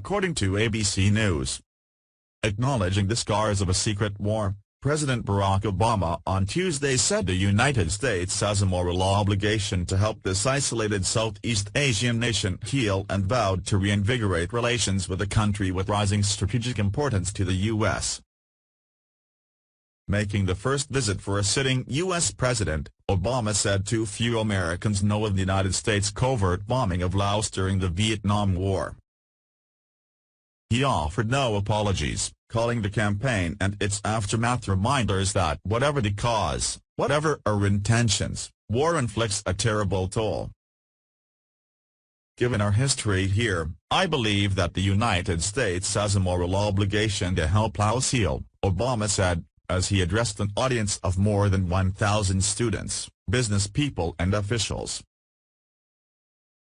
according to ABC News. Acknowledging the scars of a secret war, President Barack Obama on Tuesday said the United States has a moral obligation to help this isolated Southeast Asian nation heal and vowed to reinvigorate relations with a country with rising strategic importance to the U.S. Making the first visit for a sitting U.S. president, Obama said too few Americans know of the United States' covert bombing of Laos during the Vietnam War. He offered no apologies, calling the campaign and its aftermath reminders that whatever the cause, whatever our intentions, war inflicts a terrible toll. Given our history here, I believe that the United States has a moral obligation to help Laos heal, Obama said, as he addressed an audience of more than 1,000 students, business people and officials.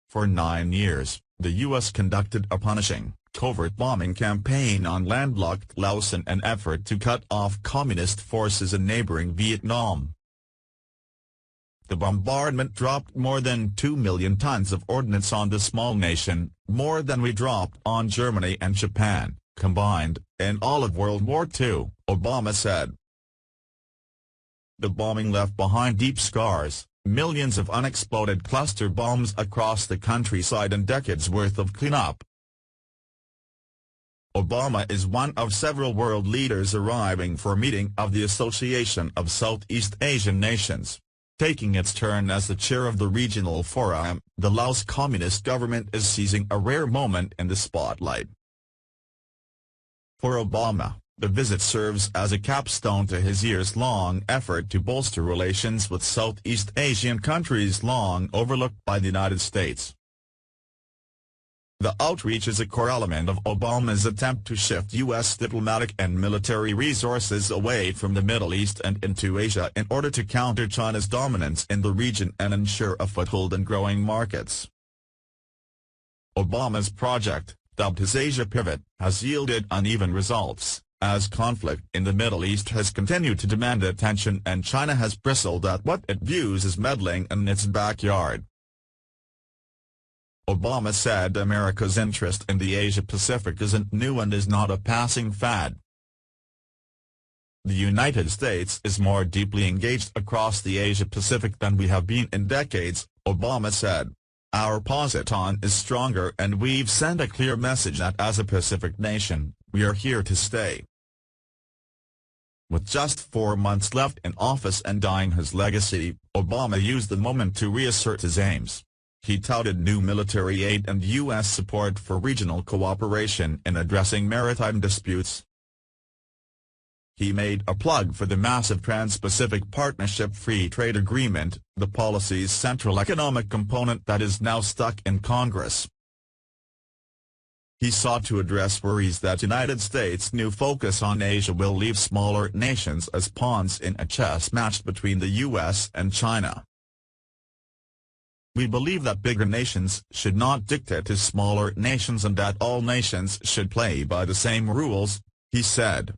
For 9 years, the U.S. conducted a punishing, covert bombing campaign on landlocked Laos in an effort to cut off communist forces in neighboring Vietnam. The bombardment dropped more than 2 million tons of ordnance on the small nation, more than we dropped on Germany and Japan, combined, in all of World War II, Obama said. The bombing left behind deep scars, millions of unexploded cluster bombs across the countryside and decades worth of cleanup. Obama is one of several world leaders arriving for a meeting of the Association of Southeast Asian Nations. Taking its turn as the chair of the regional forum, the Laos Communist government is seizing a rare moment in the spotlight. For Obama, the visit serves as a capstone to his years-long effort to bolster relations with Southeast Asian countries long overlooked by the United States. The outreach is a core element of Obama's attempt to shift U.S. diplomatic and military resources away from the Middle East and into Asia in order to counter China's dominance in the region and ensure a foothold in growing markets. Obama's project, dubbed his Asia Pivot, has yielded uneven results, as conflict in the Middle East has continued to demand attention and China has bristled at what it views as meddling in its backyard. Obama said America's interest in the Asia-Pacific isn't new and is not a passing fad. The United States is more deeply engaged across the Asia-Pacific than we have been in decades, Obama said. Our position is stronger and we've sent a clear message that as a Pacific nation, we are here to stay. With just 4 months left in office and dying his legacy, Obama used the moment to reassert his aims. He touted new military aid and U.S. support for regional cooperation in addressing maritime disputes. He made a plug for the massive Trans-Pacific Partnership Free Trade Agreement, the policy's central economic component that is now stuck in Congress. He sought to address worries that United States' new focus on Asia will leave smaller nations as pawns in a chess match between the U.S. and China. We believe that bigger nations should not dictate to smaller nations and that all nations should play by the same rules, he said.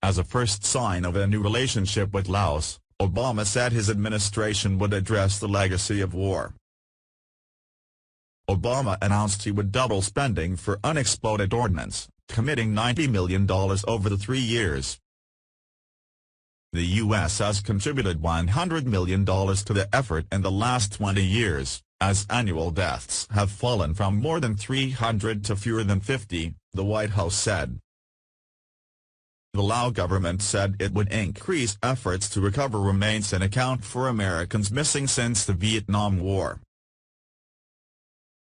As a first sign of a new relationship with Laos, Obama said his administration would address the legacy of war. Obama announced he would double spending for unexploded ordnance, committing $90 million over the 3 years. The U.S. has contributed $100 million to the effort in the last 20 years, as annual deaths have fallen from more than 300 to fewer than 50, the White House said. The Lao government said it would increase efforts to recover remains and account for Americans missing since the Vietnam War.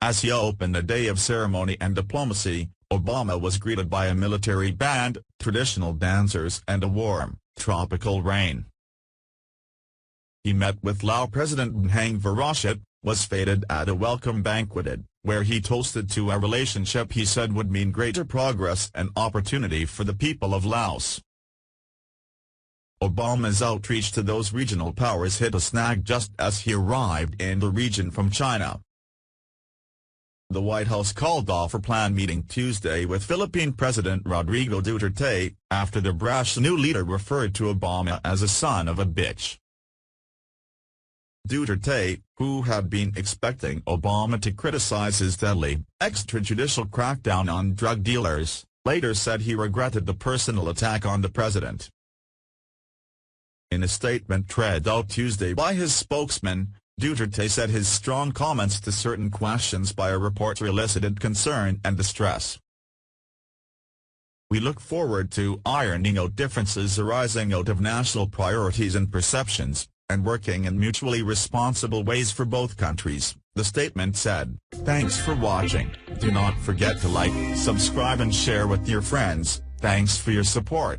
As he opened a day of ceremony and diplomacy, Obama was greeted by a military band, traditional dancers and a warm, tropical rain. He met with Lao President reinvigorate, was feted at a welcome banquet, where he toasted to a relationship he said would mean greater progress and opportunity for the people of Laos. Obama's outreach to those regional powers hit a snag just as he arrived in the region from China. The White House called off a planned meeting Tuesday with Philippine President Rodrigo Duterte, after the brash new leader referred to Obama as a son of a bitch. Duterte, who had been expecting Obama to criticize his deadly, extrajudicial crackdown on drug dealers, later said he regretted the personal attack on the president. In a statement read out Tuesday by his spokesman, Duterte said his strong comments to certain questions by a reporter elicited concern and distress. "We look forward to ironing out differences arising out of national priorities and perceptions, and working in mutually responsible ways for both countries," the statement said. Thanks for watching. Do not forget to like, subscribe and share with your friends. Thanks for your support.